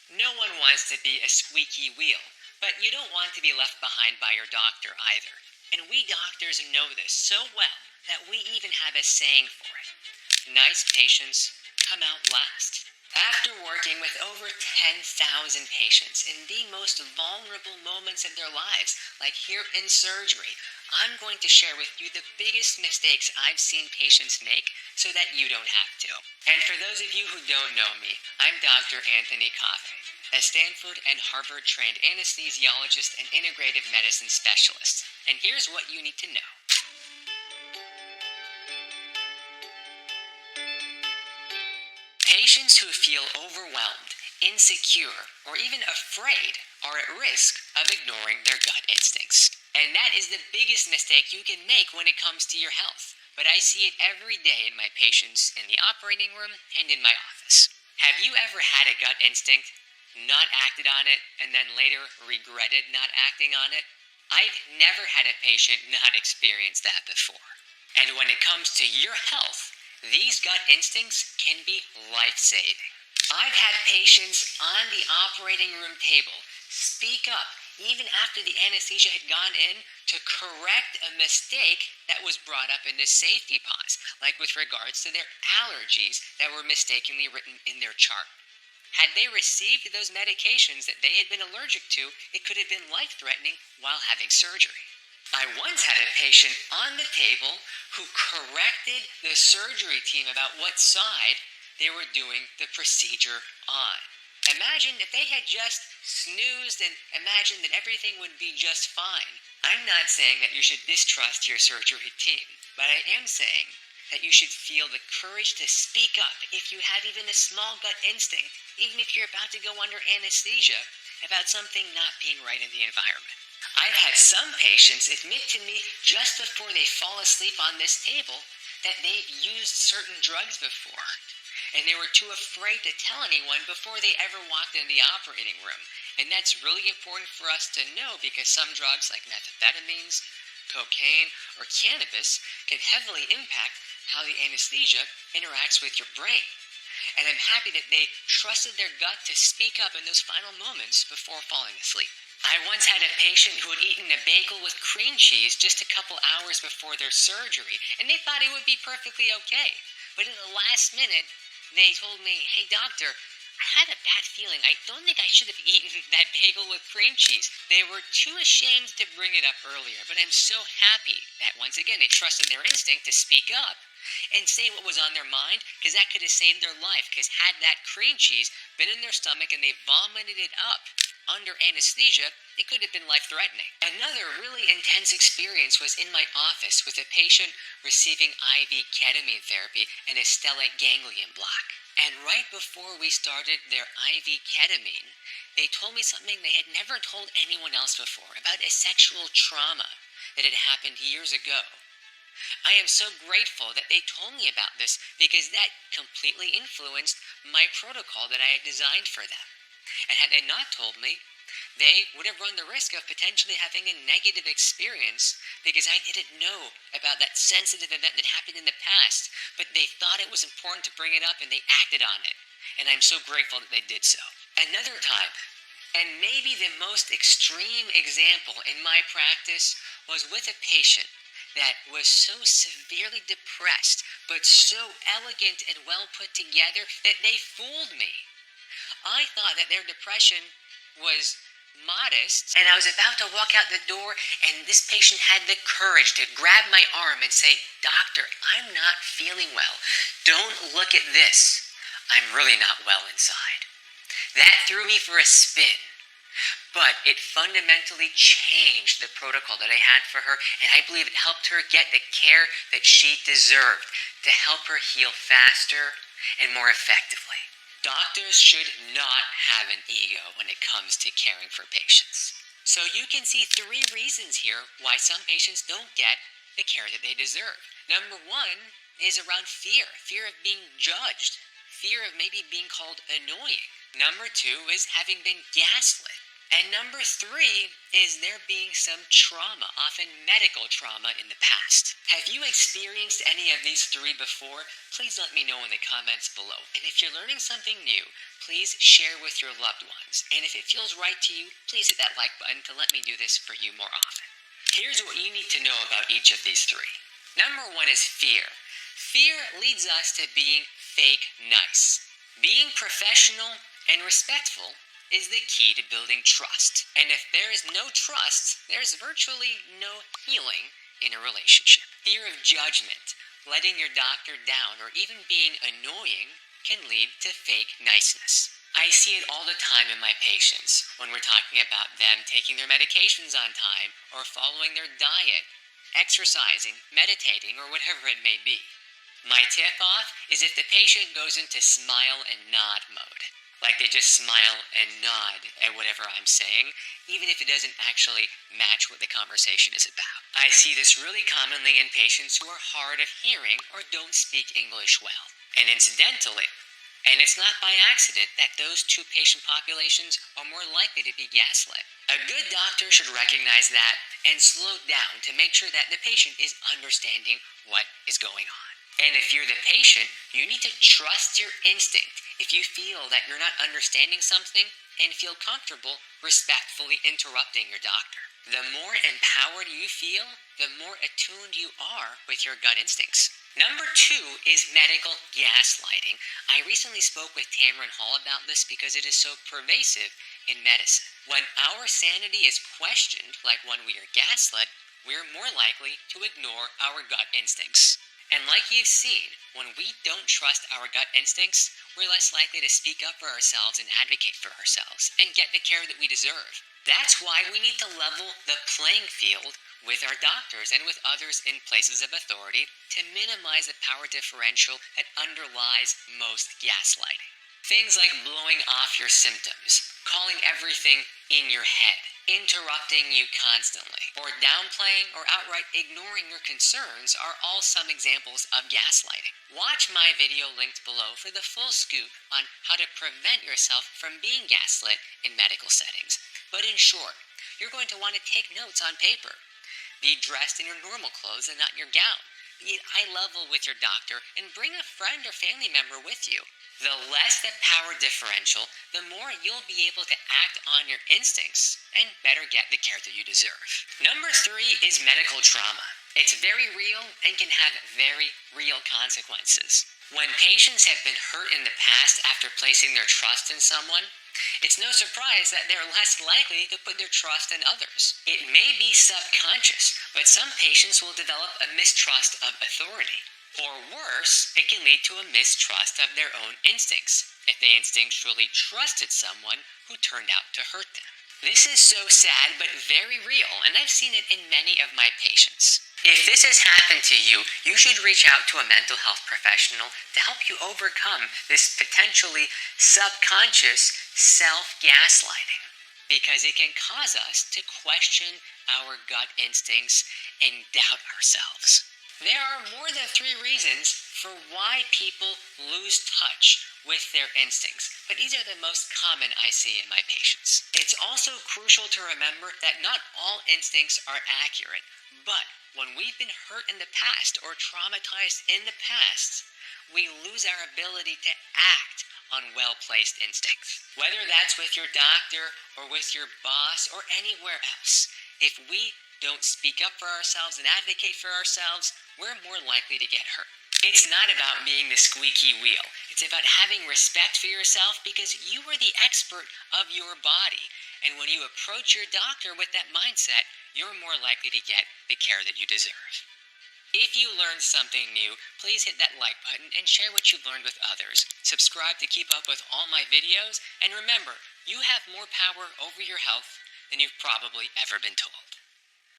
No one wants to be a squeaky wheel, but you don't want to be left behind by your doctor either. And we doctors know this so well that we even have a saying for it. Nice patients come out last. After working with over 10,000 patients in the most vulnerable moments of their lives, like here in surgery, I'm going to share with you the biggest mistakes I've seen patients make so that you don't have to. And for those of you who don't know me, I'm Dr. Anthony Coffey, a Stanford and Harvard trained anesthesiologist and integrative medicine specialist. And here's what you need to know. Patients who feel overwhelmed, insecure, or even afraid are at risk of ignoring their gut instincts. And that is the biggest mistake you can make when it comes to your health. But I see it every day in my patients in the operating room and in my office. Have you ever had a gut instinct, not acted on it, and then later regretted not acting on it? I've never had a patient not experience that before. And when it comes to your health, these gut instincts can be life-saving. I've had patients on the operating room table speak up even after the anesthesia had gone in to correct a mistake that was brought up in the safety pause, like with regards to their allergies that were mistakenly written in their chart. Had they received those medications that they had been allergic to, it could have been life-threatening while having surgery. I once had a patient on the table who corrected the surgery team about what side they were doing the procedure on. Imagine if they had just snoozed and imagined that everything would be just fine. I'm not saying that you should distrust your surgery team, but I am saying that you should feel the courage to speak up if you have even a small gut instinct, even if you're about to go under anesthesia, about something not being right in the environment. I've had some patients admit to me just before they fall asleep on this table that they've used certain drugs before, and they were too afraid to tell anyone before they ever walked in the operating room. And that's really important for us to know because some drugs like methamphetamines, cocaine, or cannabis can heavily impact how the anesthesia interacts with your brain. And I'm happy that they trusted their gut to speak up in those final moments before falling asleep. I once had a patient who had eaten a bagel with cream cheese just a couple hours before their surgery, and they thought it would be perfectly okay. But in the last minute, they told me, "Hey doctor, I had a bad feeling. I don't think I should have eaten that bagel with cream cheese." They were too ashamed to bring it up earlier, but I'm so happy that once again they trusted their instinct to speak up and say what was on their mind, because that could have saved their life, because had that cream cheese been in their stomach and they vomited it up under anesthesia, it could have been life-threatening. Another really intense experience was in my office with a patient receiving IV ketamine therapy and a stellate ganglion block. And right before we started their IV ketamine, they told me something they had never told anyone else before about a sexual trauma that had happened years ago. I am so grateful that they told me about this because that completely influenced my protocol that I had designed for them. And had they not told me, they would have run the risk of potentially having a negative experience because I didn't know about that sensitive event that happened in the past, but they thought it was important to bring it up and they acted on it. And I'm so grateful that they did so. Another time, and maybe the most extreme example in my practice, was with a patient that was so severely depressed, but so elegant and well put together that they fooled me. I thought that their depression was modest, and I was about to walk out the door, and this patient had the courage to grab my arm and say, "Doctor, I'm not feeling well. Don't look at this. I'm really not well inside." That threw me for a spin. But it fundamentally changed the protocol that I had for her, and I believe it helped her get the care that she deserved to help her heal faster and more effectively. Doctors should not have an ego when it comes to caring for patients. So you can see 3 reasons here why some patients don't get the care that they deserve. Number 1 is around fear of being judged, fear of maybe being called annoying. Number 2 is having been gaslit. And number 3 is there being some trauma, often medical trauma in the past. Have you experienced any of these 3 before? Please let me know in the comments below. And if you're learning something new, please share with your loved ones. And if it feels right to you, please hit that like button to let me do this for you more often. Here's what you need to know about each of these three. Number one is fear. Fear leads us to being fake nice. Being professional and respectful is the key to building trust. And if there is no trust, there's virtually no healing in a relationship. Fear of judgment, letting your doctor down, or even being annoying can lead to fake niceness. I see it all the time in my patients when we're talking about them taking their medications on time or following their diet, exercising, meditating, or whatever it may be. My tip-off is if the patient goes into smile and nod mode. Like they just smile and nod at whatever I'm saying, even if it doesn't actually match what the conversation is about. I see this really commonly in patients who are hard of hearing or don't speak English well. And incidentally, and it's not by accident, that those two patient populations are more likely to be gaslit. A good doctor should recognize that and slow down to make sure that the patient is understanding what is going on. And if you're the patient, you need to trust your instinct. If you feel that you're not understanding something, and feel comfortable respectfully interrupting your doctor. The more empowered you feel, the more attuned you are with your gut instincts. Number two is medical gaslighting. I recently spoke with Tamron Hall about this because it is so pervasive in medicine. When our sanity is questioned, like when we are gaslit, we're more likely to ignore our gut instincts. And like you've seen, when we don't trust our gut instincts, we're less likely to speak up for ourselves and advocate for ourselves and get the care that we deserve. That's why we need to level the playing field with our doctors and with others in places of authority to minimize the power differential that underlies most gaslighting. Things like blowing off your symptoms, calling everything in your head, interrupting you constantly, or downplaying or outright ignoring your concerns are all some examples of gaslighting. Watch my video linked below for the full scoop on how to prevent yourself from being gaslit in medical settings. But in short, you're going to want to take notes on paper. Be dressed in your normal clothes and not your gown. Be at eye level with your doctor and bring a friend or family member with you. The less the power differential, the more you'll be able to act on your instincts and better get the care that you deserve. Number three is medical trauma. It's very real and can have very real consequences. When patients have been hurt in the past after placing their trust in someone, it's no surprise that they're less likely to put their trust in others. It may be subconscious, but some patients will develop a mistrust of authority. Or worse, it can lead to a mistrust of their own instincts, if they instinctually trusted someone who turned out to hurt them. This is so sad but very real, and I've seen it in many of my patients. If this has happened to you, you should reach out to a mental health professional to help you overcome this potentially subconscious self-gaslighting, because it can cause us to question our gut instincts and doubt ourselves. There are more than 3 reasons for why people lose touch with their instincts, but these are the most common I see in my patients. It's also crucial to remember that not all instincts are accurate, but when we've been hurt in the past or traumatized in the past, we lose our ability to act on well-placed instincts. Whether that's with your doctor or with your boss or anywhere else, if we don't speak up for ourselves and advocate for ourselves, we're more likely to get hurt. It's not about being the squeaky wheel. It's about having respect for yourself because you are the expert of your body. And when you approach your doctor with that mindset, you're more likely to get the care that you deserve. If you learned something new, please hit that like button and share what you've learned with others. Subscribe to keep up with all my videos. And remember, you have more power over your health than you've probably ever been told.